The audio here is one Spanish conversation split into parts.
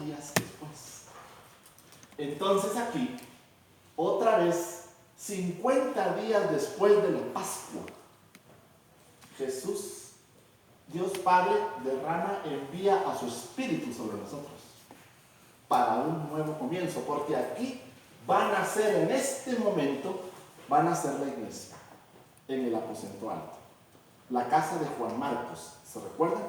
días después. Entonces aquí, otra vez, 50 días después de la Pascua, Jesús, Dios Padre, derrama, envía a su Espíritu sobre nosotros para un nuevo comienzo, porque aquí van a ser, en este momento, van a ser la iglesia, en el aposento alto. La casa de Juan Marcos, ¿se recuerdan?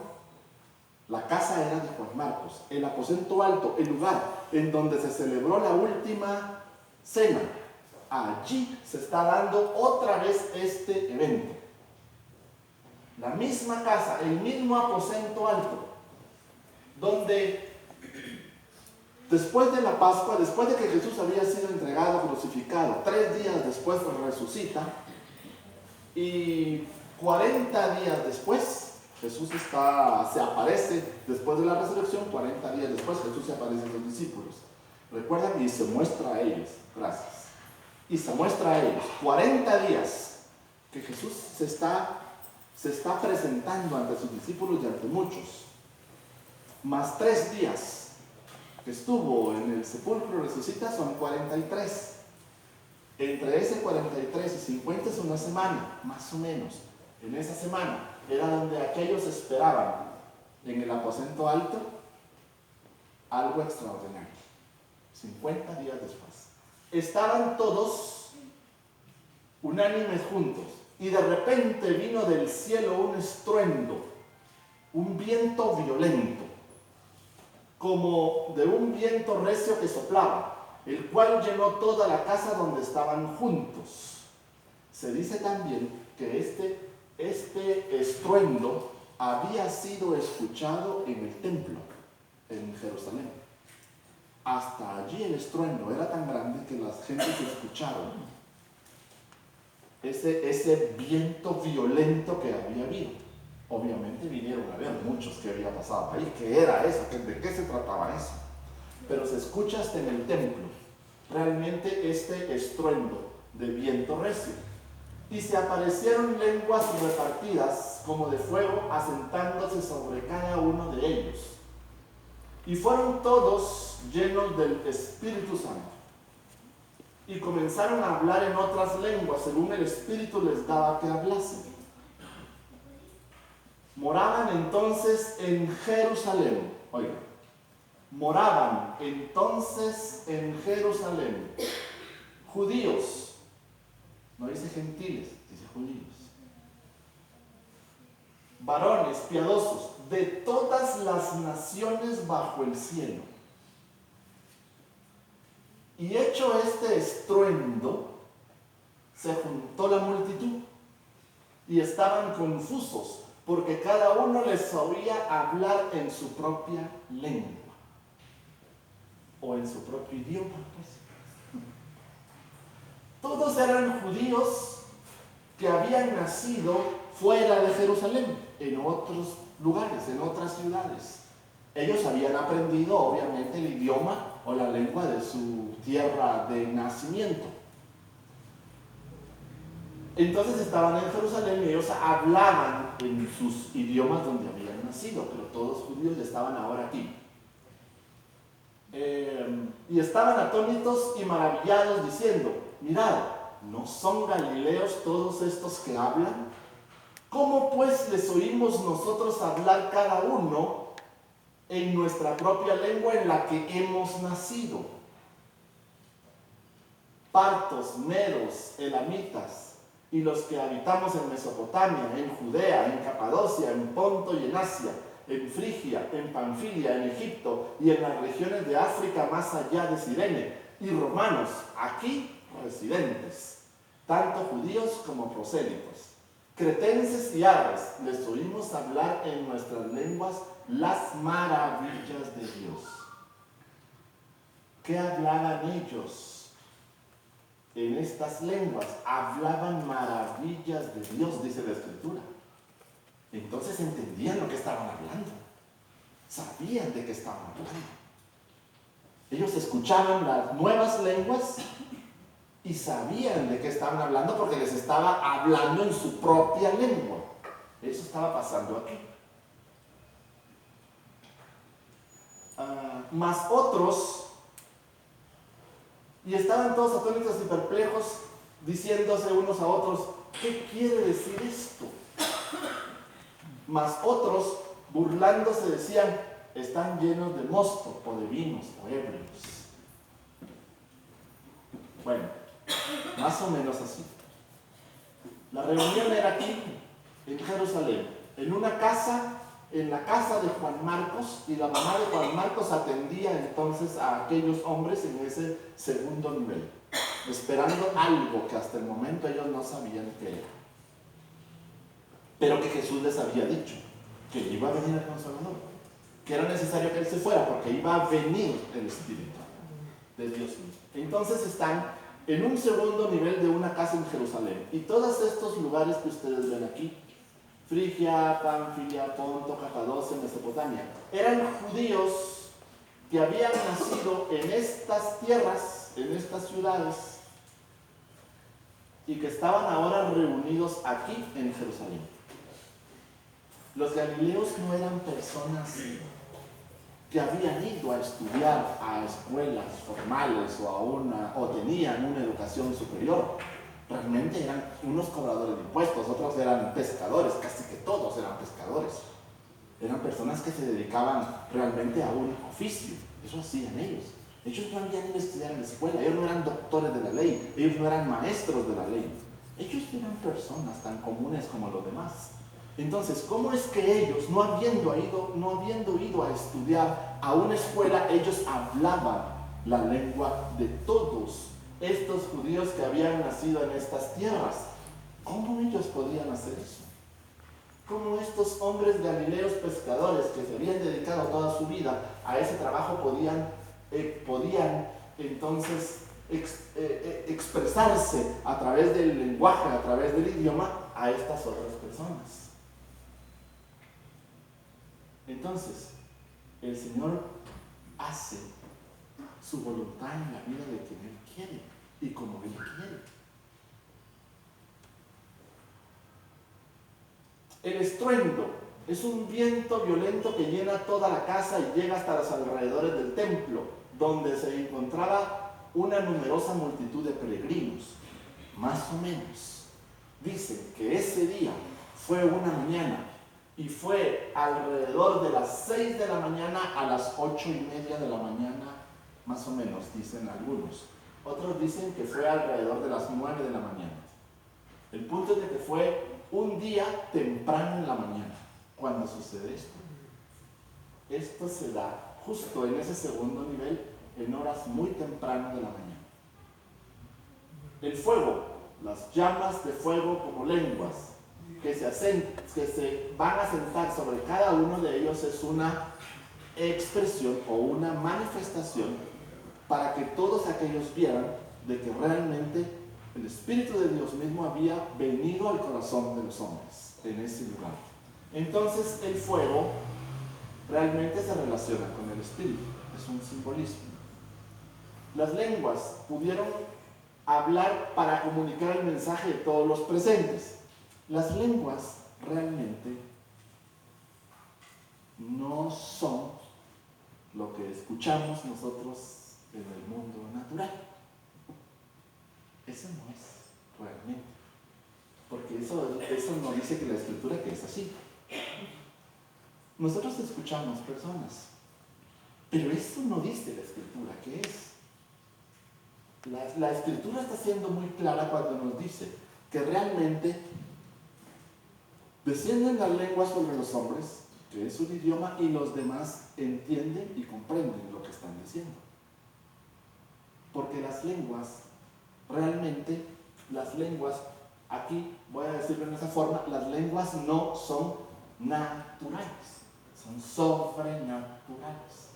La casa era de Juan Marcos, el aposento alto, el lugar en donde se celebró la última cena. Allí se está dando otra vez este evento. La misma casa, el mismo aposento alto, donde después de la Pascua, después de que Jesús había sido entregado, crucificado, 3 días después resucita, y 40 días después, Jesús se aparece, después de la resurrección, 40 días después, Jesús se aparece a los discípulos. ¿Recuerdan? Y se muestra a ellos. Gracias. Y se muestra a ellos. 40 días que Jesús se está presentando ante sus discípulos y ante muchos. Más 3 días que estuvo en el sepulcro, resucita, son 43. Entre ese 43 y 50 es una semana, más o menos. En esa semana era donde aquellos esperaban en el aposento alto algo extraordinario. 50 días después. Estaban todos unánimes juntos y de repente vino del cielo un estruendo, un viento violento, como de un viento recio que soplaba, el cual llenó toda la casa donde estaban juntos. Se dice también que este estruendo había sido escuchado en el templo, en Jerusalén. Hasta allí el estruendo era tan grande que las gentes escucharon ese viento violento que había habido. Obviamente vinieron a ver muchos que había pasado ahí, qué era eso, de qué se trataba eso. Pero se escucha hasta en el templo, realmente este estruendo de viento recio. Y se aparecieron lenguas repartidas como de fuego, asentándose sobre cada uno de ellos. Y fueron todos llenos del Espíritu Santo. Y comenzaron a hablar en otras lenguas, según el Espíritu les daba que hablasen. Moraban entonces en Jerusalén. Oigan, moraban entonces en Jerusalén judíos, no dice gentiles, dice judíos, varones piadosos de todas las naciones bajo el cielo. Y hecho este estruendo, se juntó la multitud y estaban confusos, porque cada uno les oía hablar en su propia lengua o en su propio idioma, pues. Todos eran judíos que habían nacido fuera de Jerusalén, en otros lugares, en otras ciudades. Ellos habían aprendido, obviamente, el idioma o la lengua de su tierra de nacimiento. Entonces estaban en Jerusalén y ellos hablaban en sus idiomas donde habían nacido, pero todos judíos estaban ahora aquí. Y estaban atónitos y maravillados diciendo: mirad, ¿no son galileos todos estos que hablan? ¿Cómo pues les oímos nosotros hablar cada uno en nuestra propia lengua en la que hemos nacido? Partos, medos, elamitas, y los que habitamos en Mesopotamia, en Judea, en Capadocia, en Ponto y en Asia, en Frigia, en Panfilia, en Egipto y en las regiones de África más allá de Cirene, y romanos, aquí residentes, tanto judíos como prosélitos, cretenses y árabes, les oímos hablar en nuestras lenguas las maravillas de Dios. ¿Qué hablaban ellos? En estas lenguas hablaban maravillas de Dios, dice la Escritura. Entonces entendían lo que estaban hablando, sabían de qué estaban hablando. Ellos escuchaban las nuevas lenguas y sabían de qué estaban hablando porque les estaba hablando en su propia lengua. Eso estaba pasando aquí. Mas otros, y estaban todos atónitos y perplejos, diciéndose unos a otros, ¿qué quiere decir esto? Mas otros, burlándose, decían, están llenos de mosto, o de vinos, o ebrios. Bueno, más o menos así. La reunión era aquí, en Jerusalén, en una casa, en la casa de Juan Marcos, y la mamá de Juan Marcos atendía entonces a aquellos hombres en ese segundo nivel, esperando algo que hasta el momento ellos no sabían qué era, pero que Jesús les había dicho, que iba a venir el Consolador, que era necesario que Él se fuera, porque iba a venir el Espíritu de Dios mismo. Entonces están en un segundo nivel de una casa en Jerusalén, y todos estos lugares que ustedes ven aquí, Frigia, Panfilia, Ponto, Capadocia, Mesopotamia, eran judíos que habían nacido en estas tierras, en estas ciudades, y que estaban ahora reunidos aquí en Jerusalén. Los galileos no eran personas que habían ido a estudiar a escuelas formales o tenían una educación superior. Realmente eran unos cobradores de impuestos, otros eran pescadores, casi que todos eran pescadores. Eran personas que se dedicaban realmente a un oficio, eso hacían ellos. Ellos no habían ido a estudiar en la escuela, ellos no eran doctores de la ley, ellos no eran maestros de la ley. Ellos eran personas tan comunes como los demás. Entonces, ¿cómo es que ellos, no habiendo ido a estudiar a una escuela, ellos hablaban la lengua de todos estos judíos que habían nacido en estas tierras? ¿Cómo ellos podían hacer eso? ¿Cómo estos hombres galileos pescadores que se habían dedicado toda su vida a ese trabajo podían entonces expresarse a través del lenguaje, a través del idioma, a estas otras personas? Entonces, el Señor hace su voluntad en la vida de quien Él quiere y como Él quiere. El estruendo es un viento violento que llena toda la casa y llega hasta los alrededores del templo, donde se encontraba una numerosa multitud de peregrinos. Más o menos, dicen que ese día fue una mañana y fue alrededor de las 6 de la mañana a las 8:30 de la mañana, más o menos, dicen algunos. Otros dicen que fue alrededor de las 9 de la mañana. El punto es de que fue un día temprano en la mañana cuando sucede esto. Esto se da justo en ese segundo nivel, en horas muy tempranas de la mañana. El fuego, las llamas de fuego como lenguas, que se van a sentar sobre cada uno de ellos, es una expresión o una manifestación para que todos aquellos vieran de que realmente el Espíritu de Dios mismo había venido al corazón de los hombres en ese lugar. Entonces el fuego realmente se relaciona con el Espíritu, es un simbolismo. Las lenguas pudieron hablar para comunicar el mensaje de todos los presentes. Las lenguas realmente no son lo que escuchamos nosotros en el mundo natural. Eso no es realmente. Porque eso no dice que la Escritura que es así. Nosotros escuchamos personas, pero eso no dice la Escritura que es. La Escritura está siendo muy clara cuando nos dice que realmente descienden las lenguas sobre los hombres, que es un idioma, y los demás entienden y comprenden lo que están diciendo. Porque las lenguas, realmente, aquí voy a decirlo en esa forma, las lenguas no son naturales, son sobrenaturales.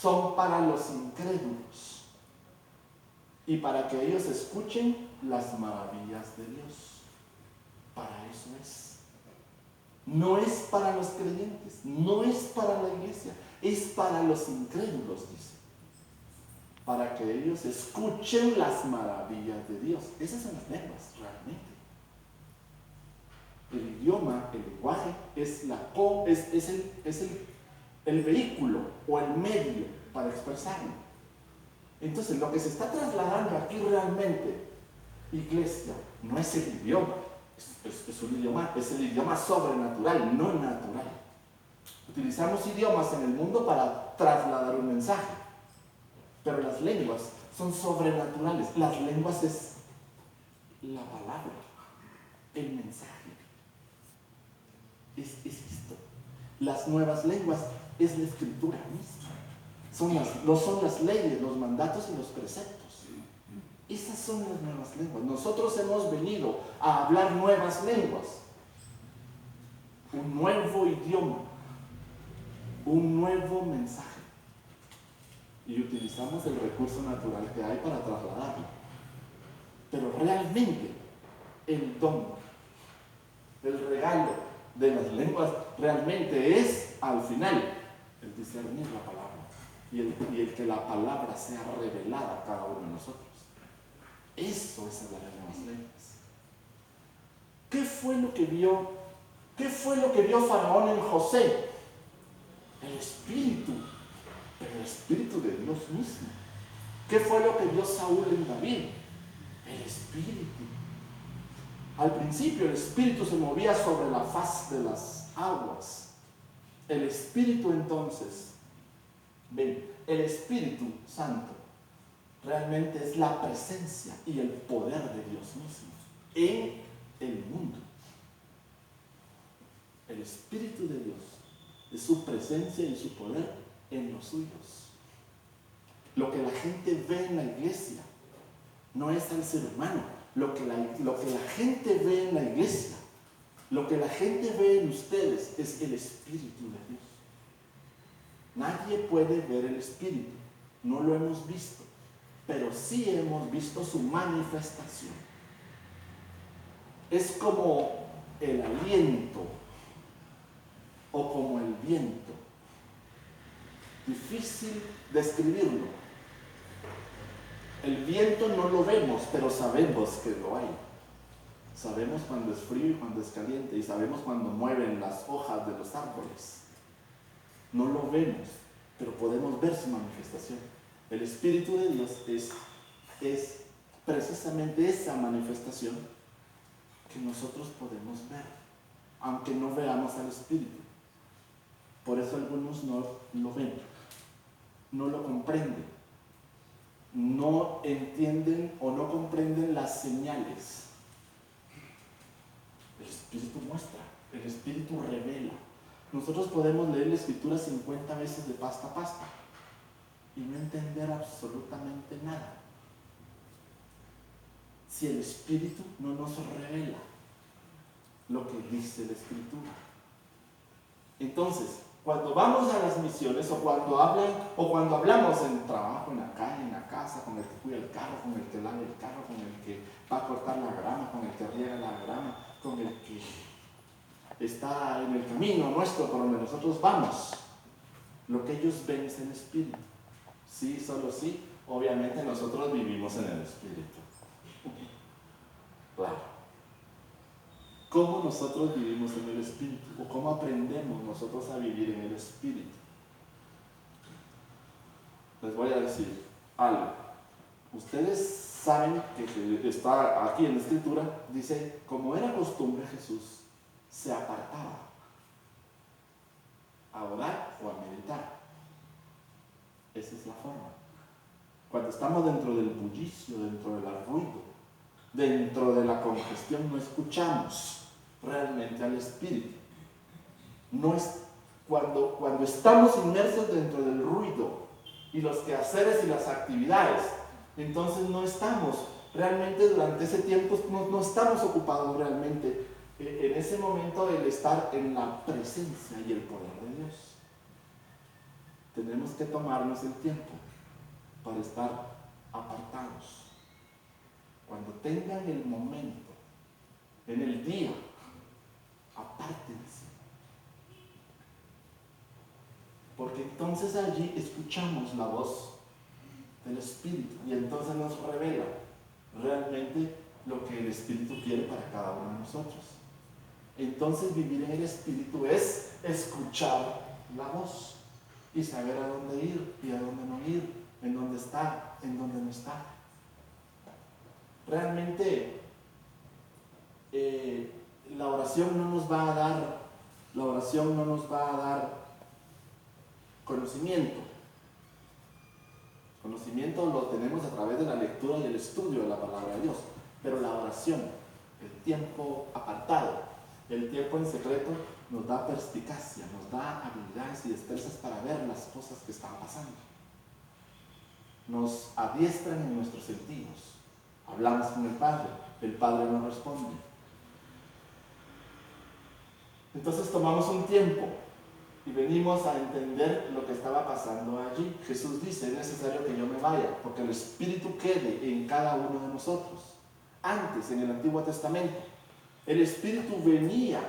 Son para los incrédulos y para que ellos escuchen las maravillas de Dios. Para eso es. No es para los creyentes, no es para la iglesia, es para los incrédulos, dice. Para que ellos escuchen las maravillas de Dios. Esas son las lenguas, realmente. El idioma, el lenguaje, es el vehículo o el medio para expresarlo. Entonces, lo que se está trasladando aquí realmente, iglesia, no es el idioma, es un idioma, es el idioma sobrenatural, no natural. Utilizamos idiomas en el mundo para trasladar un mensaje, pero las lenguas son sobrenaturales. Las lenguas es la palabra, el mensaje. Es esto. Las nuevas lenguas es la escritura misma. No son las leyes, los mandatos y los preceptos. Esas son las nuevas lenguas. Nosotros hemos venido a hablar nuevas lenguas. Un nuevo idioma. Un nuevo mensaje. Y utilizamos el recurso natural que hay para trasladarlo. Pero realmente el don, el regalo de las lenguas realmente es, al final, el discernir la palabra y el que la palabra sea revelada a cada uno de nosotros. Eso es hablar en nuevas lenguas. ¿Qué fue lo que vio? ¿Qué fue lo que vio Faraón en José? El espíritu, pero el espíritu de Dios mismo. ¿Qué fue lo que vio Saúl en David? El espíritu. Al principio el espíritu se movía sobre la faz de las aguas. El espíritu entonces, ven, el Espíritu Santo realmente es la presencia y el poder de Dios mismo en el mundo. El Espíritu de Dios es su presencia y su poder en los suyos. Lo que la gente ve en la iglesia no es al ser humano. Lo que la gente ve en la iglesia, lo que la gente ve en ustedes es el Espíritu de Dios. Nadie puede ver el Espíritu, no lo hemos visto, pero sí hemos visto su manifestación. Es como el aliento o como el viento. Difícil describirlo. El viento no lo vemos, pero sabemos que lo hay. Sabemos cuando es frío y cuando es caliente, y sabemos cuando mueven las hojas de los árboles. No lo vemos, pero podemos ver su manifestación. El Espíritu de Dios es precisamente esa manifestación que nosotros podemos ver, aunque no veamos al Espíritu. Por eso algunos no lo ven, no lo comprenden. No entienden o no comprenden las señales. El Espíritu muestra, el Espíritu revela. Nosotros podemos leer la Escritura 50 veces de pasta a pasta y no entender absolutamente nada si el Espíritu no nos revela lo que dice la Escritura. Entonces, cuando vamos a las misiones o cuando hablamos en el trabajo, en la calle, en la casa, con el que cuida el carro, con el que lava el carro, con el que va a cortar la grama, con el que riega la grama, con el que está en el camino nuestro por donde nosotros vamos, lo que ellos ven es el Espíritu. Sí, solo sí, obviamente nosotros vivimos en el Espíritu. Claro. ¿Cómo nosotros vivimos en el Espíritu? ¿O cómo aprendemos nosotros a vivir en el Espíritu? Les voy a decir algo. Ustedes saben que está aquí en la Escritura, dice, como era costumbre Jesús, se apartaba a orar o a meditar. Esa es la forma. Cuando estamos dentro del bullicio, dentro del ruido, dentro de la congestión, no escuchamos realmente al Espíritu. No es cuando estamos inmersos dentro del ruido y los quehaceres y las actividades, entonces no estamos realmente durante ese tiempo, no estamos ocupados realmente en ese momento del estar en la presencia y el poder de Dios. Tenemos que tomarnos el tiempo para estar apartados. Cuando tengan el momento, en el día, apártense. Porque entonces allí escuchamos la voz del Espíritu y entonces nos revela realmente lo que el Espíritu quiere para cada uno de nosotros. Entonces vivir en el Espíritu es escuchar la voz. y saber a dónde ir y a dónde no ir, en dónde está, en dónde no está. Realmente la oración no nos va a dar conocimiento. Conocimiento lo tenemos a través de la lectura y el estudio de la palabra de Dios, pero la oración, el tiempo apartado, el tiempo en secreto, nos da perspicacia, nos da habilidades y destrezas para ver las cosas que están pasando. Nos adiestran en nuestros sentidos. Hablamos con el Padre no responde. Entonces tomamos un tiempo y venimos a entender lo que estaba pasando allí. Jesús dice, es necesario que yo me vaya, porque el Espíritu quede en cada uno de nosotros. Antes, en el Antiguo Testamento, el Espíritu venía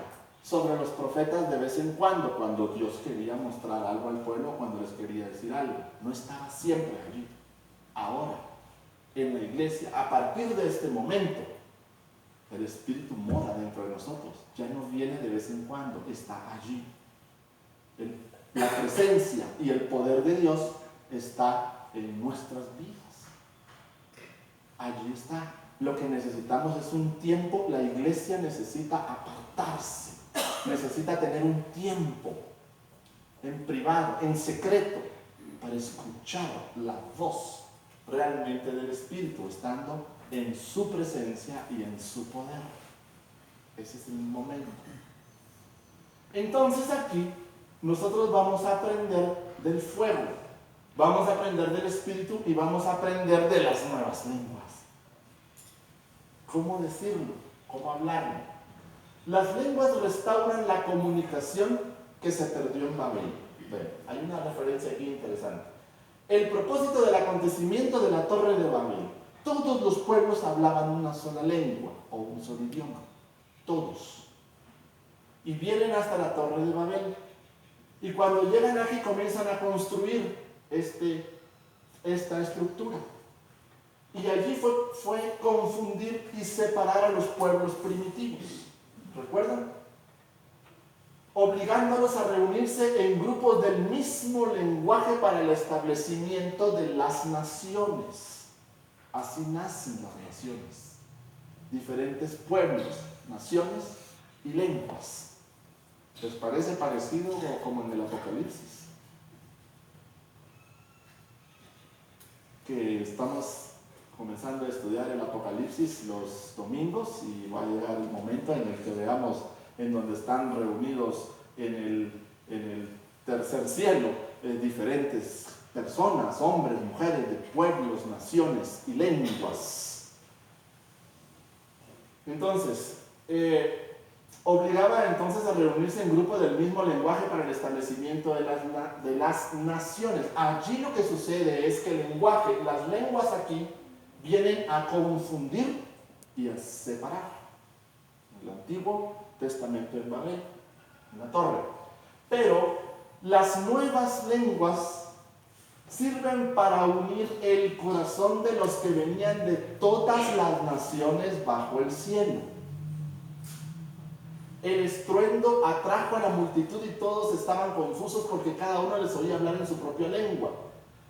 sobre los profetas de vez en cuando Dios quería mostrar algo al pueblo, cuando les quería decir algo. No estaba siempre allí. Ahora, en la iglesia, a partir de este momento, el Espíritu mora dentro de nosotros. Ya no viene de vez en cuando, está allí. La presencia y el poder de Dios está en nuestras vidas. Allí está. Lo que necesitamos es un tiempo. La iglesia necesita apartarse, necesita tener un tiempo en privado, en secreto, para escuchar la voz realmente del Espíritu, estando en su presencia y en su poder. Ese es el momento. Entonces aquí nosotros vamos a aprender del fuego, vamos a aprender del Espíritu y vamos a aprender de las nuevas lenguas. ¿Cómo decirlo? ¿Cómo hablarlo? Las lenguas restauran la comunicación que se perdió en Babel. Bueno, hay una referencia aquí interesante. El propósito del acontecimiento de la Torre de Babel. Todos los pueblos hablaban una sola lengua o un solo idioma. Todos. Y vienen hasta la Torre de Babel. Y cuando llegan aquí comienzan a construir esta estructura. Y allí fue confundir y separar a los pueblos primitivos. ¿Recuerdan? Obligándolos a reunirse en grupos del mismo lenguaje para el establecimiento de las naciones. Así nacen las naciones. Diferentes pueblos, naciones y lenguas. ¿Les parece parecido como en el Apocalipsis? Que estamos comenzando a estudiar el Apocalipsis los domingos y va a llegar el momento en el que veamos en donde están reunidos en el tercer cielo diferentes personas, hombres, mujeres de pueblos, naciones y lenguas. Entonces, obligaba entonces a reunirse en grupo del mismo lenguaje para el establecimiento de las naciones. Allí lo que sucede es que el lenguaje, las lenguas aquí, vienen a confundir y a separar. El Antiguo Testamento en Babel, en la torre. Pero las nuevas lenguas sirven para unir el corazón de los que venían de todas las naciones bajo el cielo. El estruendo atrajo a la multitud y todos estaban confusos porque cada uno les oía hablar en su propia lengua.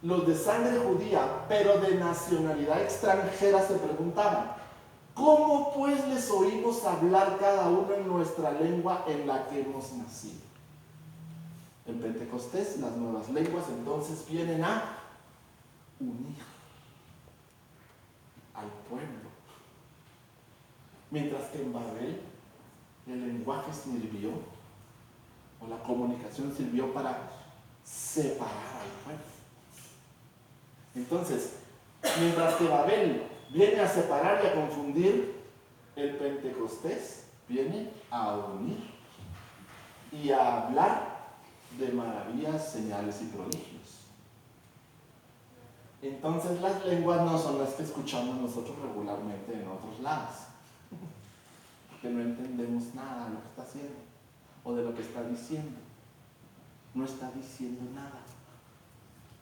Los de sangre judía, pero de nacionalidad extranjera, se preguntaban: ¿cómo pues les oímos hablar cada uno en nuestra lengua en la que hemos nacido? En Pentecostés, las nuevas lenguas entonces vienen a unir al pueblo. Mientras que en Babel el lenguaje sirvió, o la comunicación sirvió para separar al pueblo. Entonces, mientras que Babel viene a separar y a confundir, el Pentecostés viene a unir y a hablar de maravillas, señales y prodigios. Entonces las lenguas no son las que escuchamos nosotros regularmente en otros lados, porque no entendemos nada de lo que está haciendo o de lo que está diciendo. No está diciendo nada,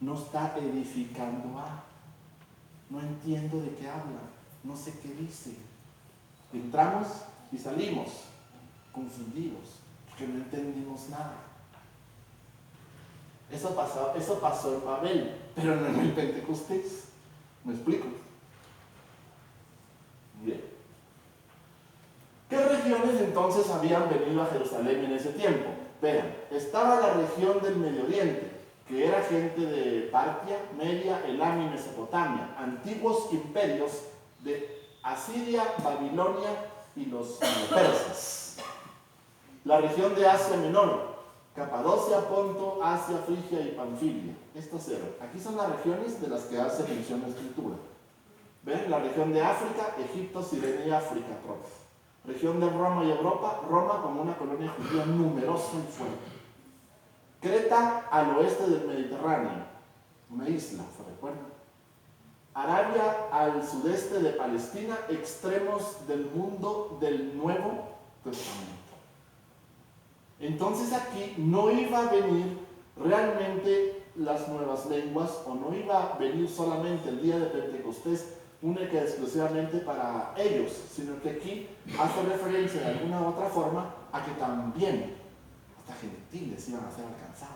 no está edificando a. No entiendo de qué habla, no sé qué dice. Entramos y salimos confundidos porque no entendimos nada. Eso pasó en Babel, pero no en el Pentecostés. ¿Me explico? Bien. ¿Qué regiones entonces habían venido a Jerusalén en ese tiempo? Vean, estaba la región del Medio Oriente, que era gente de Partia, Media, Elam y Mesopotamia, antiguos imperios de Asiria, Babilonia y los persas. La región de Asia Menor, Capadocia, Ponto, Asia, Frigia y Panfilia. Estos eran. Aquí son las regiones de las que hace mención la Escritura. ¿Ven? La región de África, Egipto, Sirene y África propia. Región de Roma y Europa, Roma como una colonia judía numerosa y fuerte. Creta al oeste del Mediterráneo, una isla, ¿se recuerdan? Arabia al sudeste de Palestina, extremos del mundo del Nuevo Testamento. Entonces aquí no iba a venir realmente las nuevas lenguas, o no iba a venir solamente el día de Pentecostés, única y exclusivamente para ellos, sino que aquí hace referencia de alguna u otra forma a que también hasta gentiles iban a ser alcanzados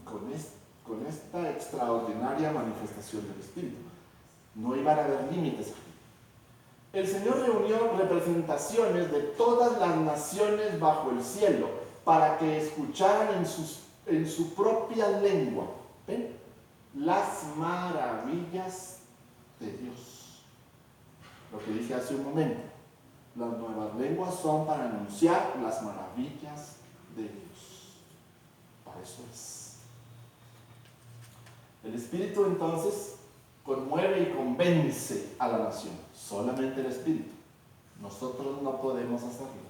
con esta extraordinaria manifestación del Espíritu. No iban a haber límites aquí. El Señor reunió representaciones de todas las naciones bajo el cielo para que escucharan en su propia lengua, ¿ven?, las maravillas de Dios. Lo que dije hace un momento, las nuevas lenguas son para anunciar las maravillas de Dios. Para eso es. El Espíritu entonces conmueve y convence a la nación. Solamente el Espíritu. Nosotros no podemos hacerlo.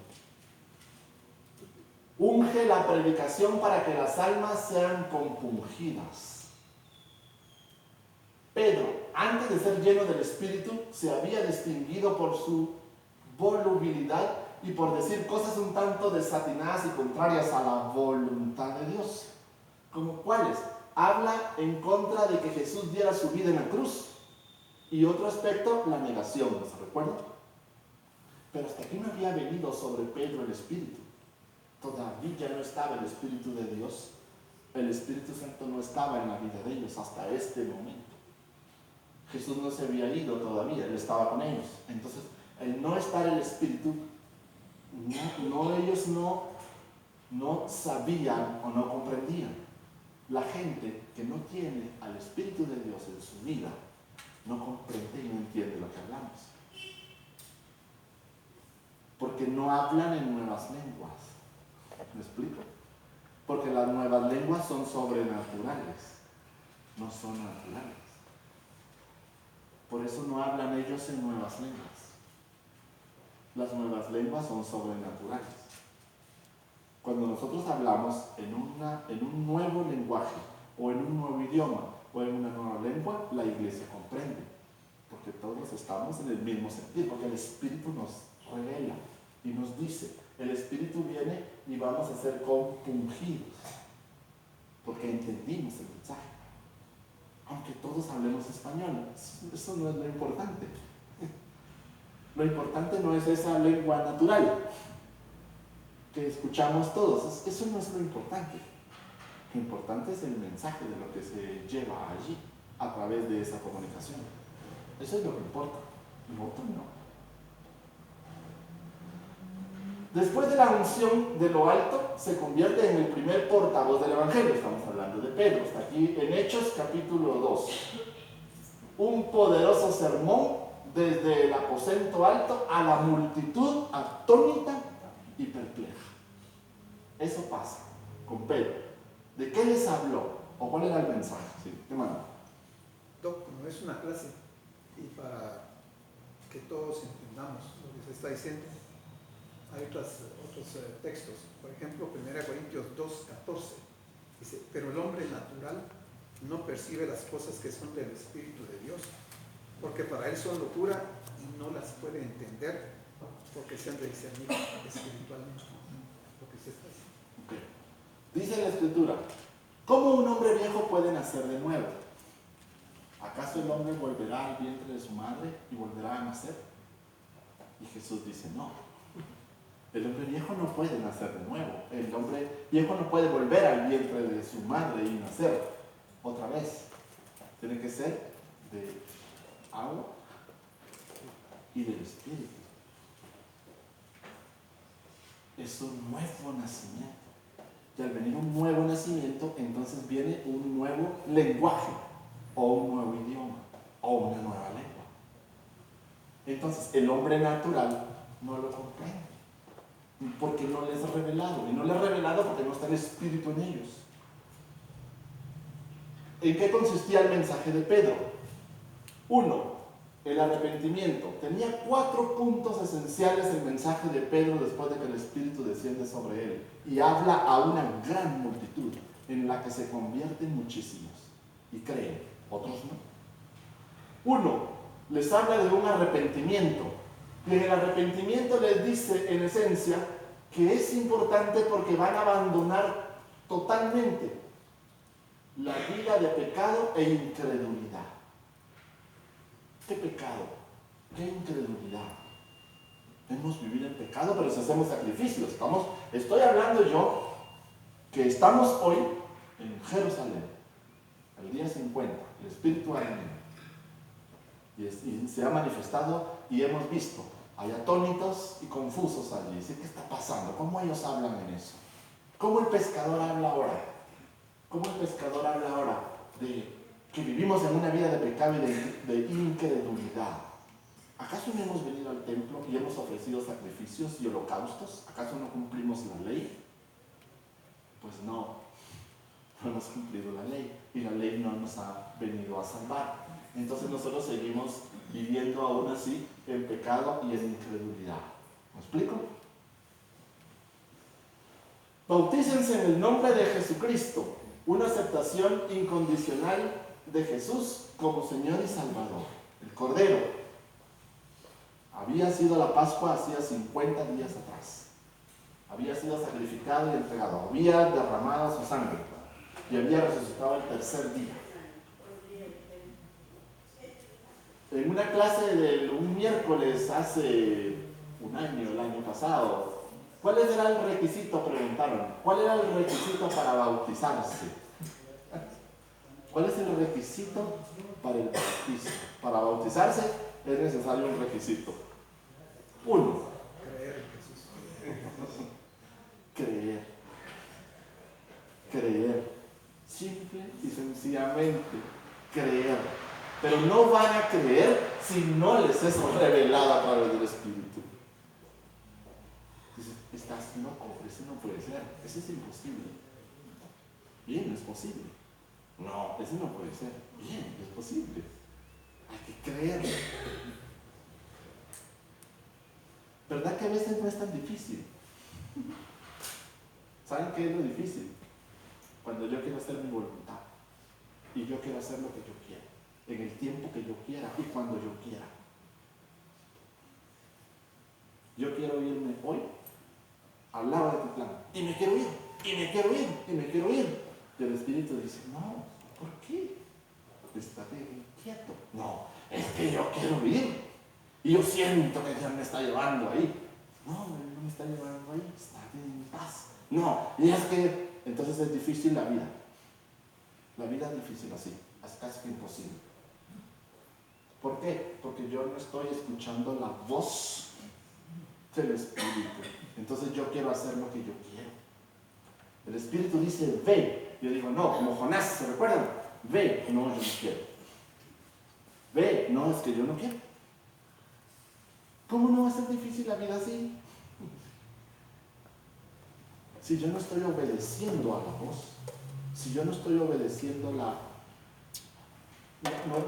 Unge la predicación para que las almas sean compungidas. Pedro, antes de ser lleno del Espíritu, se había distinguido por su volubilidad y por decir cosas un tanto desatinadas y contrarias a la voluntad de Dios. ¿Como cuáles? Habla en contra de que Jesús diera su vida en la cruz. Y otro aspecto, la negación, ¿se recuerdan? Pero hasta aquí no había venido sobre Pedro el Espíritu. Todavía no estaba el Espíritu de Dios. El Espíritu Santo no estaba en la vida de ellos hasta este momento. Jesús no se había ido todavía, Él estaba con ellos. Entonces, el no estar el Espíritu, ellos no sabían o no comprendían. La gente que no tiene al Espíritu de Dios en su vida, no comprende y no entiende lo que hablamos. Porque no hablan en nuevas lenguas. ¿Me explico? Porque las nuevas lenguas son sobrenaturales, no son naturales. Por eso no hablan ellos en nuevas lenguas. Las nuevas lenguas son sobrenaturales. Cuando nosotros hablamos en un nuevo lenguaje, o en un nuevo idioma, o en una nueva lengua, la iglesia comprende. Porque todos estamos en el mismo sentido, porque el Espíritu nos revela y nos dice. El Espíritu viene y vamos a ser compungidos, porque entendimos el mensaje. Aunque todos hablemos español, eso no es lo importante. Lo importante no es esa lengua natural que escuchamos todos, eso no es lo importante. Lo importante es el mensaje de lo que se lleva allí a través de esa comunicación. Eso es lo que importa, lo otro no. Después de la unción de lo alto, se convierte en el primer portavoz del Evangelio. Estamos hablando de Pedro. Está aquí en Hechos capítulo 2. Un poderoso sermón desde el aposento alto a la multitud atónita y perpleja. Eso pasa con Pedro. ¿De qué les habló? ¿O cuál era el mensaje? Sí, ¿qué manda? Como es una clase y para que todos entendamos lo que se está diciendo, hay otros textos. Por ejemplo, 1 Corintios 2:14 dice: pero el hombre natural no percibe las cosas que son del Espíritu de Dios, porque para él son locura y no las puede entender, porque se han de discernir espiritualmente. Lo que se está diciendo. Okay. Dice la Escritura: ¿cómo un hombre viejo puede nacer de nuevo? ¿Acaso el hombre volverá al vientre de su madre y volverá a nacer? Y Jesús dice: no. El hombre viejo no puede nacer de nuevo. El hombre viejo no puede volver al vientre de su madre y nacer otra vez. Tiene que ser de agua y del Espíritu. Es un nuevo nacimiento. Y al venir un nuevo nacimiento, entonces viene un nuevo lenguaje, o un nuevo idioma, o una nueva lengua. Entonces, el hombre natural no lo comprende, porque no les ha revelado. Y no les ha revelado porque no está el Espíritu en ellos. ¿En qué consistía el mensaje de Pedro? 1. El arrepentimiento. Tenía 4 puntos esenciales el mensaje de Pedro después de que el Espíritu desciende sobre él y habla a una gran multitud en la que se convierten muchísimos y creen, otros no. 1. Les habla de un arrepentimiento y en el arrepentimiento les dice en esencia que es importante porque van a abandonar totalmente la vida de pecado e incredulidad. ¿Qué pecado? ¿Qué incredulidad? Debemos vivir en pecado, pero si hacemos sacrificios. Estoy hablando yo que estamos hoy en Jerusalén, el día 50, el Espíritu ha venido. Y se ha manifestado y hemos visto, hay atónitos y confusos allí. ¿Qué está pasando? ¿Cómo ellos hablan en eso? ¿Cómo el pescador habla ahora? ¿Cómo el pescador habla ahora de que vivimos en una vida de pecado y de incredulidad? ¿Acaso no hemos venido al templo y hemos ofrecido sacrificios y holocaustos? ¿Acaso no cumplimos la ley? Pues no hemos cumplido la ley y la ley no nos ha venido a salvar. Entonces nosotros seguimos viviendo aún así en pecado y en incredulidad. ¿Me explico? Bautícense en el nombre de Jesucristo, una aceptación incondicional de Jesús como Señor y Salvador. El Cordero había sido la Pascua hacía 50 días atrás. Había sido sacrificado y entregado. Había derramado su sangre y había resucitado el tercer día. En una clase de un miércoles hace un año, el año pasado, ¿cuál era el requisito? Preguntaron. ¿Cuál era el requisito para bautizarse? ¿Cuál es el requisito para el bautismo? Para bautizarse es necesario un requisito. 1. Creer en Jesús. Creer. Creer. Simple y sencillamente creer. Pero no van a creer si no les es revelado a través del Espíritu. Dices, estás loco, ese no puede ser, ese es imposible. Bien, es posible. No, ese no puede ser. Bien, es posible. Hay que creerlo. ¿Verdad que a veces no es tan difícil? ¿Saben qué es lo difícil? Cuando yo quiero hacer mi voluntad y yo quiero hacer lo que yo quiero, en el tiempo que yo quiera y cuando yo quiera. Yo quiero irme hoy al lado de tu plan y me quiero ir, y me quiero ir, y me quiero ir. Y el Espíritu dice, no, ¿por qué? Estate quieto. No, es que yo quiero ir y yo siento que Dios me está llevando ahí. No, Él no me está llevando ahí, estate en paz. No, y es que entonces es difícil la vida. La vida es difícil así, es casi que imposible. ¿Por qué? Porque yo no estoy escuchando la voz del Espíritu. Entonces yo quiero hacer lo que yo quiero. El Espíritu dice, ve. Yo digo, no, como Jonás, ¿se recuerdan? Ve. No, yo no quiero. Ve. No, es que yo no quiero. ¿Cómo no va a ser difícil la vida así? Si yo no estoy obedeciendo a la voz, si yo no estoy obedeciendo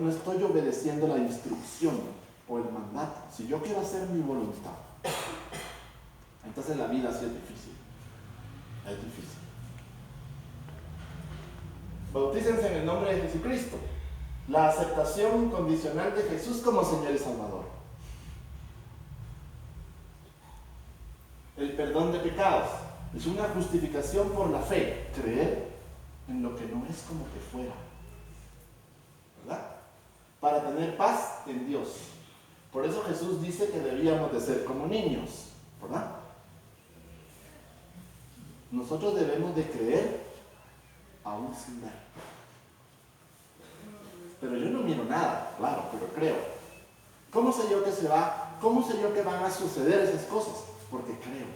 no estoy obedeciendo la instrucción o el mandato. Si yo quiero hacer mi voluntad, entonces la vida sí es difícil. Es difícil. Bautícense en el nombre de Jesucristo. La aceptación incondicional de Jesús como Señor y Salvador. El perdón de pecados. Es una justificación por la fe. Creer en lo que no es como que fuera. ¿Verdad? Para tener paz en Dios. Por eso Jesús dice que debíamos de ser como niños, ¿verdad? Nosotros debemos de creer aún sin ver. Pero yo no miro nada, claro, pero creo. ¿Cómo sé yo que se va? ¿Cómo sé yo que van a suceder esas cosas? Porque creo.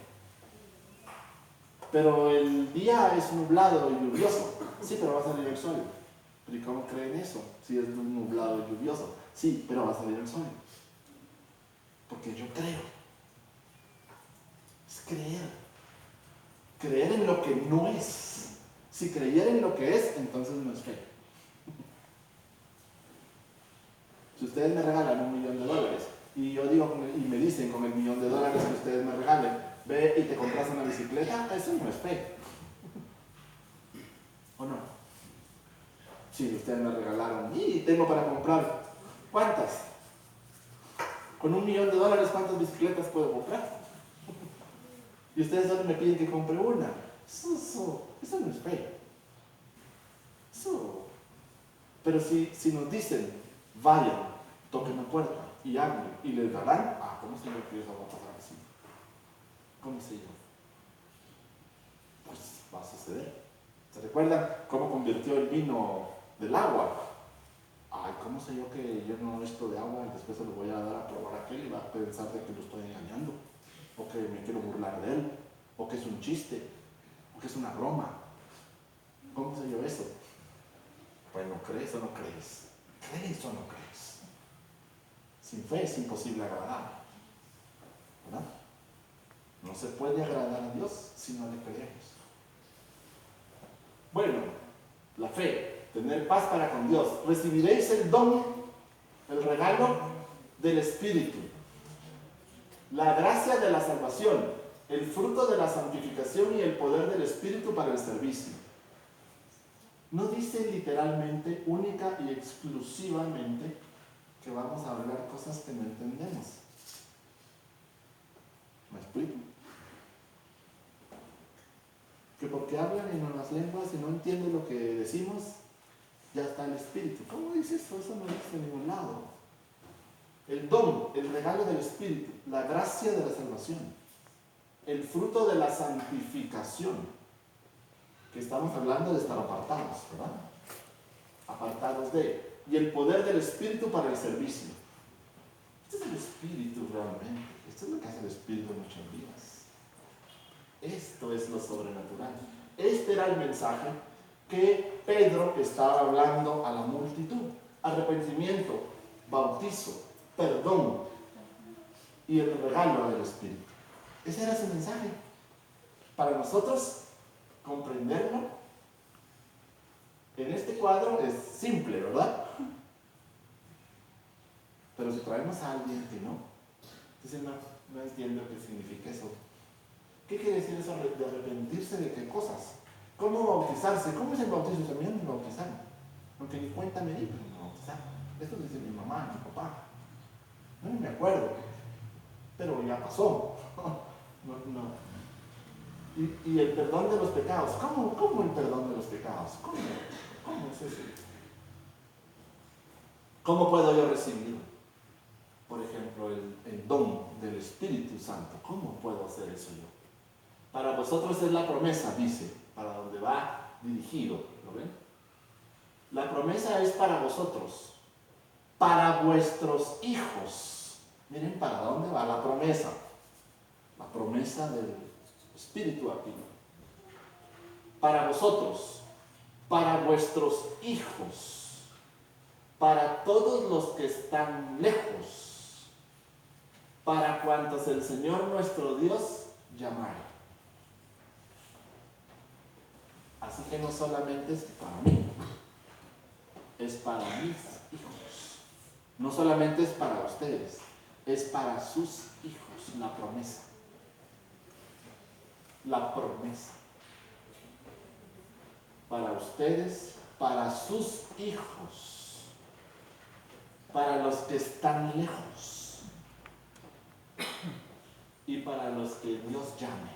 Pero el día es nublado y lluvioso. Sí, pero va a salir el sol. ¿Pero y cómo creen eso? Si es nublado y lluvioso. Sí, pero va a salir el sol. Porque yo creo. Es creer. Creer en lo que no es. Si creyera en lo que es, entonces no es fe. Si ustedes me regalan $1.000.000 y yo digo, y me dicen con el $1.000.000 que ustedes me regalen, ve y te compras una bicicleta, eso no es fe. ¿O no? Si ustedes me regalaron, y tengo para comprar, ¿cuántas? Con $1.000.000, ¿cuántas bicicletas puedo comprar? Y ustedes solo me piden que compre una. Eso no es fe. Eso. Pero si nos dicen, vayan, toquen la puerta y hablen y les darán, ¿cómo sé yo que eso va a pasar así? ¿Cómo sé yo? Pues va a suceder. ¿Se recuerdan cómo convirtió el vino del agua? ¿Cómo sé yo que yo no esto de agua y después se lo voy a dar a probar a aquel y va a pensar de que lo estoy engañando? O que me quiero burlar de él, o que es un chiste, o que es una broma. ¿Cómo sé yo eso? Bueno, ¿crees o no crees? ¿Crees o no crees? Sin fe es imposible agradar, ¿verdad? No se puede agradar a Dios si no le creemos. Bueno, la fe, tener paz para con Dios. Recibiréis el don, el regalo del Espíritu, la gracia de la salvación, el fruto de la santificación y el poder del Espíritu para el servicio. No dice literalmente, única y exclusivamente, que vamos a hablar cosas que no entendemos. ¿Me explico? Que porque hablan en nuevas lenguas y no entienden lo que decimos, ya está el Espíritu. ¿Cómo dice eso? Eso no dice en ningún lado. El don, el regalo del Espíritu, la gracia de la salvación, el fruto de la santificación, que estamos hablando de estar apartados, ¿verdad? Apartados de, y el poder del Espíritu para el servicio. Este es el Espíritu realmente, esto es lo que hace el Espíritu en nuestras vidas. Esto es lo sobrenatural. Este era el mensaje que Pedro estaba hablando a la multitud. Arrepentimiento, bautizo, perdón y el regalo del Espíritu. Ese era su mensaje. Para nosotros comprenderlo en este cuadro es simple, ¿verdad? Pero si traemos a alguien que no, dice, no entiendo qué significa eso. ¿Qué quiere decir eso de arrepentirse de qué cosas? ¿Cómo bautizarse? ¿Cómo es el bautizo? A mí no me bautizaron. Aunque ni cuenta me di, pero me bautizaron. Esto dice mi mamá, mi papá. No me acuerdo. Pero ya pasó. No. Y el perdón de los pecados. ¿Cómo el perdón de los pecados? ¿Cómo es eso? ¿Cómo puedo yo recibir, por ejemplo, el don del Espíritu Santo? ¿Cómo puedo hacer eso yo? Para vosotros es la promesa, dice, para donde va dirigido, ¿lo ven? La promesa es para vosotros, para vuestros hijos. Miren para dónde va la promesa. La promesa del Espíritu aquí. Para vosotros, para vuestros hijos, para todos los que están lejos, para cuantos el Señor nuestro Dios llamare. Así que no solamente es para mí, es para mis hijos. No solamente es para ustedes, es para sus hijos, la promesa. La promesa. Para ustedes, para sus hijos, para los que están lejos y para los que Dios llame.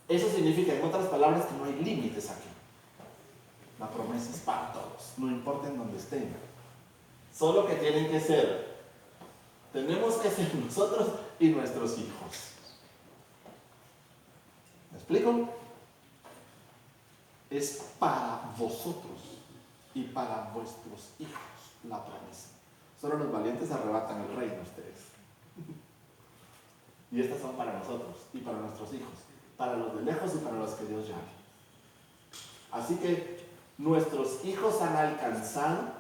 Eso significa, en otras palabras, que no hay límites aquí. La promesa es para todos, no importa en dónde estén. Solo que tienen que ser, tenemos que ser nosotros y nuestros hijos. explico? Es para vosotros y para vuestros hijos la promesa. Solo los valientes arrebatan el reino ustedes. Y estas son para nosotros y para nuestros hijos, para los de lejos y para los que Dios llame. Así que nuestros hijos han alcanzado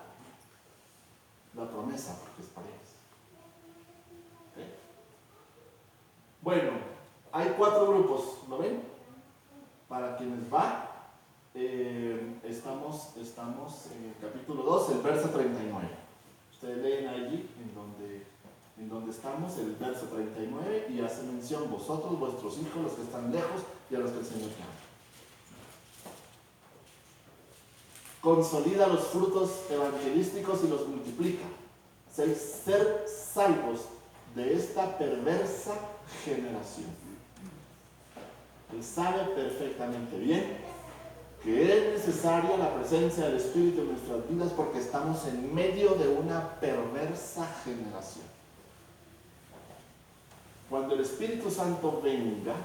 la promesa porque es para ellos. ¿Okay? Bueno, hay 4 grupos, ¿lo ven? Para quienes va, estamos en el capítulo 2, el verso 39. Ustedes leen allí en donde estamos, el verso 39, y hace mención vosotros, vuestros hijos, los que están lejos, y a los que el Señor llama. Consolida los frutos evangelísticos y los multiplica. Ser salvos de esta perversa generación. Él sabe perfectamente bien que es necesaria la presencia del Espíritu en nuestras vidas porque estamos en medio de una perversa generación. Cuando el Espíritu Santo venga,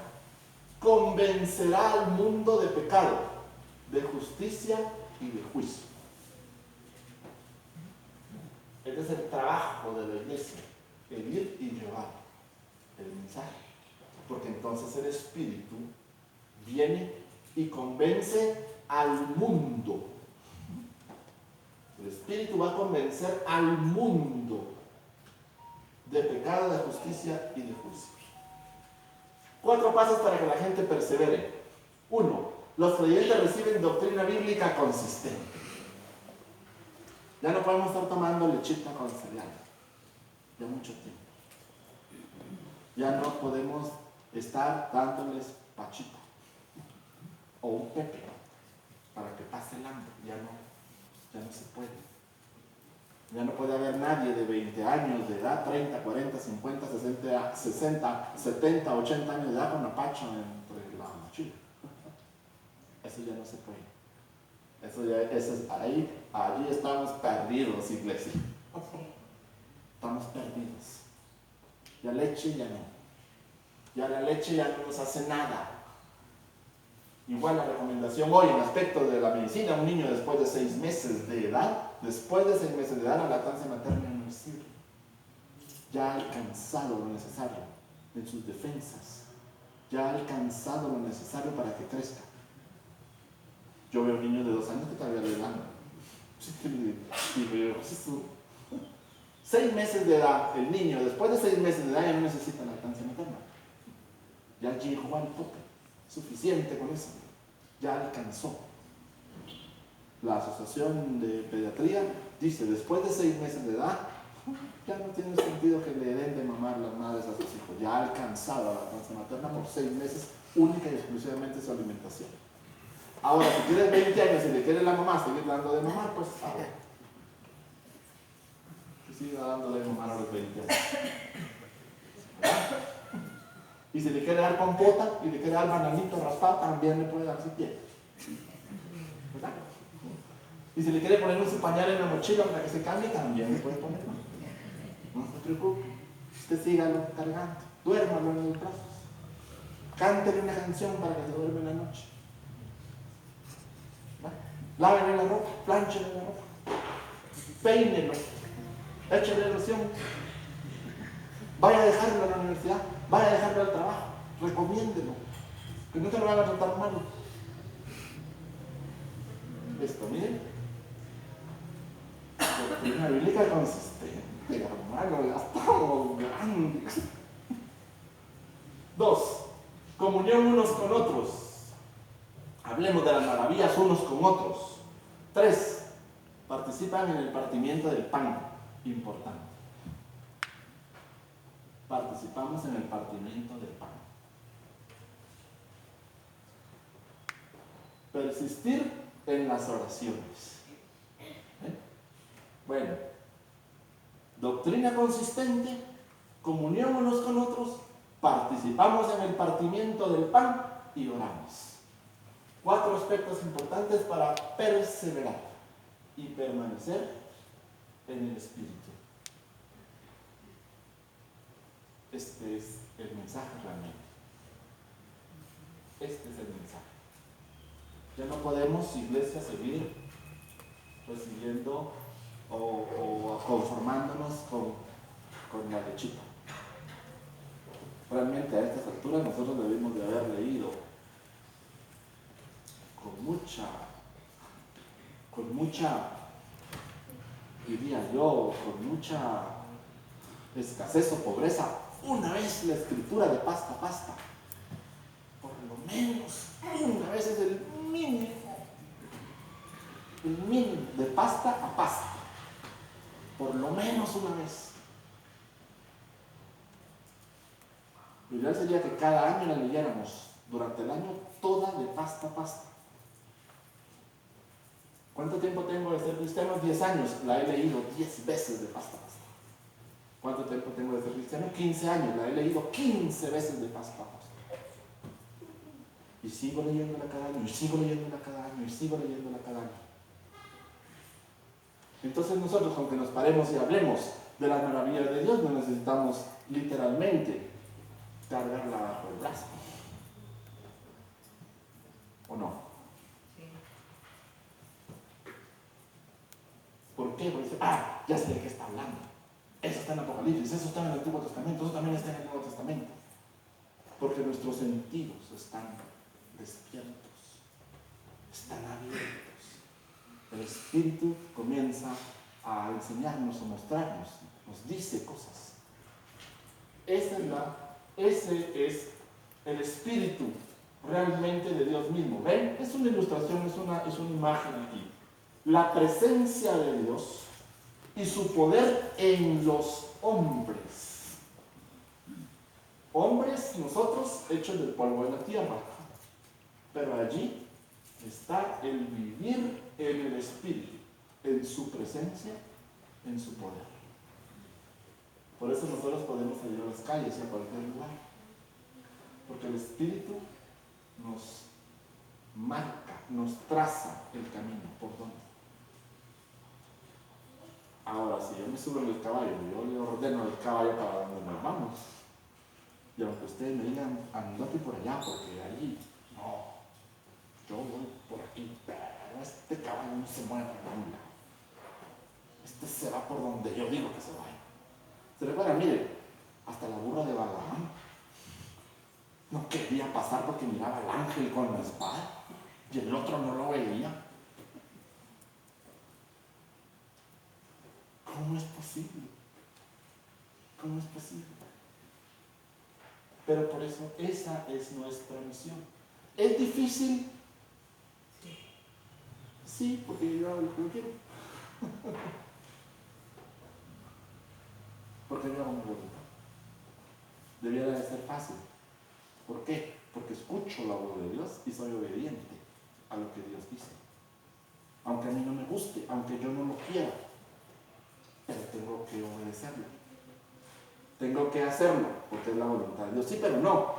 convencerá al mundo de pecado, de justicia y de juicio. Este es el trabajo de la iglesia, el ir y llevar el mensaje. Porque entonces el Espíritu viene y convence al mundo. El Espíritu va a convencer al mundo de pecado, de justicia y de juicio. 4 pasos para que la gente persevere. 1. Los creyentes reciben doctrina bíblica consistente. Ya no podemos estar tomando lechita con cereal. Ya mucho tiempo. Ya no podemos estar dándoles pachito o un pepe para que pase el hambre. Ya no se puede. Ya no puede haber nadie de 20 años de edad, 30, 40, 50, 60, 70, 80 años de edad con apacho entre la mochila. Eso ya no se puede. Allí estamos perdidos, iglesia. Estamos perdidos. Ya leche ya no. Ya la leche ya no nos hace nada. Igual la recomendación hoy en aspecto de la medicina, un niño después de 6 meses de edad, la lactancia materna no sirve. Ya ha alcanzado lo necesario en sus defensas. Ya ha alcanzado lo necesario para que crezca. Yo veo niños de 2 años que todavía le dan. Y veo, 6 meses de edad, el niño después de 6 meses de edad ya no necesita lactancia materna. Ya llegó al tope, suficiente con eso, ya alcanzó. La Asociación de Pediatría dice, después de 6 meses de edad, ya no tiene sentido que le den de mamar las madres a sus hijos, ya ha alcanzado la lactancia materna por 6 meses, única y exclusivamente su alimentación. Ahora, si tienes 20 años y le quiere la mamá seguir dando de mamar, pues a ver, que siga dando de mamar a los 20 años. ¿Verdad? Y si le quiere dar compota y le quiere dar bananito raspado, también le puede dar si quiere. ¿Verdad? Y si le quiere poner un pañal en la mochila para que se cambie, también le puede poner. No se preocupe. Usted sígalo cargando. Duérmalo en los brazos. Cántele una canción para que se duerme en la noche. Lávele la ropa, plánchele la ropa. Peínelo. Échale loción. Vaya a dejarlo a la universidad. Vaya a dejarlo al trabajo, recomiéndelo, que no te lo van a tratar mal. Esto, miren, doctrina bíblica consistente, hermano, ya estamos grandes. 2. Comunión unos con otros. Hablemos de las maravillas unos con otros. 3. Participan en el partimiento del pan, importante. Participamos en el partimiento del pan. Persistir en las oraciones. Bueno, doctrina consistente, comunión unos con otros, participamos en el partimiento del pan y oramos. 4 aspectos importantes para perseverar y permanecer en el Espíritu. Este es el mensaje realmente. Este es el mensaje. Ya no podemos, iglesia, seguir recibiendo o conformándonos con la lechita. Realmente a estas alturas nosotros debimos de haber leído con mucha, diría yo, con mucha escasez o pobreza, una vez la escritura de pasta a pasta. Por lo menos una vez es el mínimo de pasta a pasta. Por lo menos una vez. Lo ideal sería que cada año la leyéramos durante el año toda de pasta a pasta. ¿Cuánto tiempo tengo de ser cristiano? 10 años. La he leído 10 veces de pasta a pasta. ¿Cuánto tiempo tengo de ser cristiano? 15 años. La he leído 15 veces de pasta a pasta. Y sigo leyéndola cada año, y sigo leyéndola cada año, y sigo leyéndola cada año. Entonces nosotros, aunque nos paremos y hablemos de las maravillas de Dios, no necesitamos literalmente cargarla bajo el brazo. ¿O no? Sí. ¿Por qué? Porque ya sé de qué está hablando. Eso está en Apocalipsis, eso está en el Antiguo Testamento, eso también está en el Nuevo Testamento. Porque nuestros sentidos están despiertos, están abiertos. El Espíritu comienza a enseñarnos, a mostrarnos, nos dice cosas. Ese es el Espíritu realmente de Dios mismo. ¿Ven? Es una ilustración, es una imagen aquí. La presencia de Dios y su poder en los hombres. Hombres, nosotros, hechos del polvo de la tierra. Pero allí está el vivir en el Espíritu, en su presencia, en su poder. Por eso nosotros podemos salir a las calles y a cualquier lugar. Porque el Espíritu nos marca, nos traza el camino por donde. Ahora, si yo me subo en el caballo, yo le ordeno al caballo para donde nos vamos. Y aunque ustedes me digan, andate por allá, porque allí, no, yo voy por aquí, pero este caballo no se mueve por ningún lado. Este se va por donde yo digo que se vaya. Se recuerda, mire, hasta la burra de Balaam no quería pasar porque miraba al ángel con la espada y el otro no lo veía. ¿Cómo es posible? ¿Cómo es posible? Pero por eso esa es nuestra misión. ¿Es difícil? Sí, porque yo hago lo que yo quiero. Porque yo hago mi voluntad. Debiera de ser fácil. ¿Por qué? Porque escucho la voz de Dios y soy obediente a lo que Dios dice. Aunque a mí no me guste, aunque yo no lo quiera, pero tengo que obedecerlo. Tengo que hacerlo, porque es la voluntad de Dios. Sí, pero no.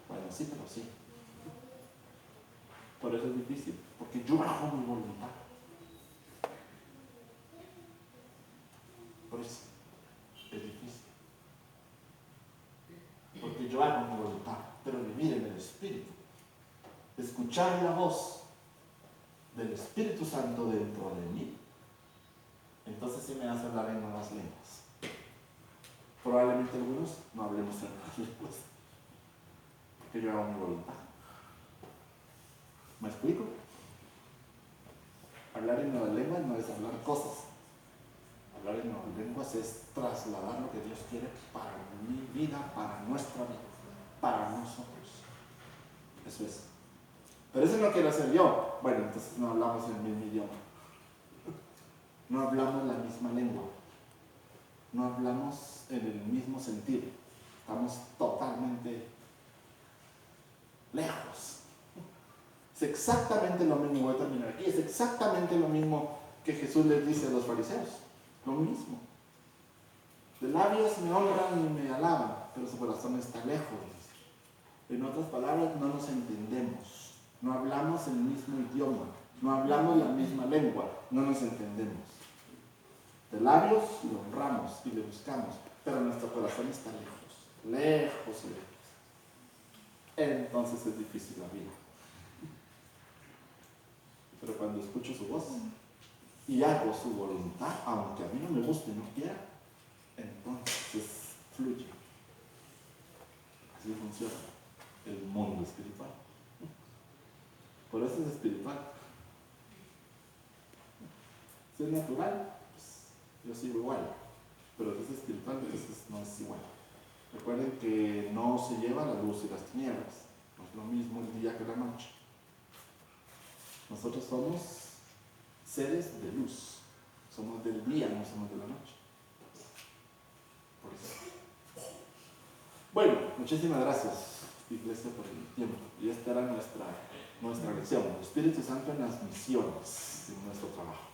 Bueno, sí, pero sí. Por eso es difícil, porque yo hago mi voluntad. Por eso es difícil. Porque yo hago mi voluntad, pero vivir en el Espíritu. Escuchar la voz del Espíritu Santo dentro de mí, entonces sí me hace hablar en nuevas lenguas. Probablemente algunos no hablemos en nuevas lenguas, porque yo hago mi voluntad. ¿Me explico? Hablar en nuevas lenguas no es hablar cosas. Hablar en nuevas lenguas es trasladar lo que Dios quiere para mi vida, para nuestra vida, para nosotros. Eso es. Pero eso no quiero hacer yo. Bueno, entonces no hablamos el mismo idioma. No hablamos la misma lengua. No hablamos en el mismo sentido. Estamos totalmente lejos. Es exactamente lo mismo, voy a terminar aquí, es exactamente lo mismo que Jesús les dice a los fariseos. Lo mismo. De labios me honran y me alaban, pero su corazón está lejos. En otras palabras, no nos entendemos. No hablamos el mismo idioma. No hablamos la misma lengua. No nos entendemos. De labios le honramos y le buscamos, pero nuestro corazón está lejos. Lejos, lejos. entonces es difícil la vida. Pero cuando escucho su voz y hago su voluntad, aunque a mí no me guste y no quiera, entonces fluye. Así funciona el mundo espiritual. Por eso es espiritual. Si es natural, pues yo sigo igual. Pero si es espiritual, entonces no es igual. Recuerden que no se lleva la luz y las tinieblas. No es lo mismo el día que la noche. Nosotros somos seres de luz. Somos del día, no somos de la noche. Por eso. Bueno, muchísimas gracias, Iglesia, por el tiempo. Y esta era nuestra lección. El Espíritu Santo en las misiones, en nuestro trabajo.